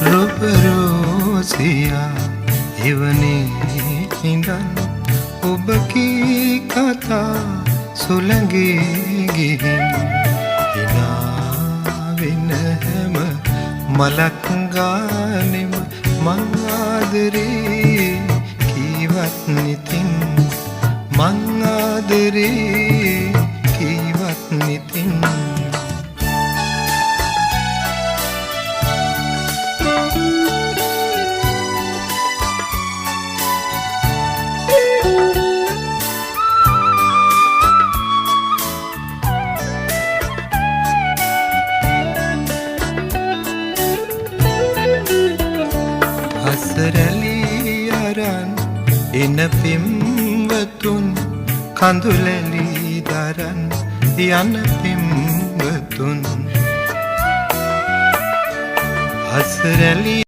රුපරෝසියා එවනේ ඉඳන් ඔබ කී කතා සුළඟේ ගිහින් හිනාවෙන හැම මලක් ගානෙම මං ආදරේ කීවත් නිතින් මං ආදරේ කීවත් නිතින් හසරැලි අරන් එන පිම්වතුන් කඳුලැලි දරන් යන පිම්වතුන් හසරැලි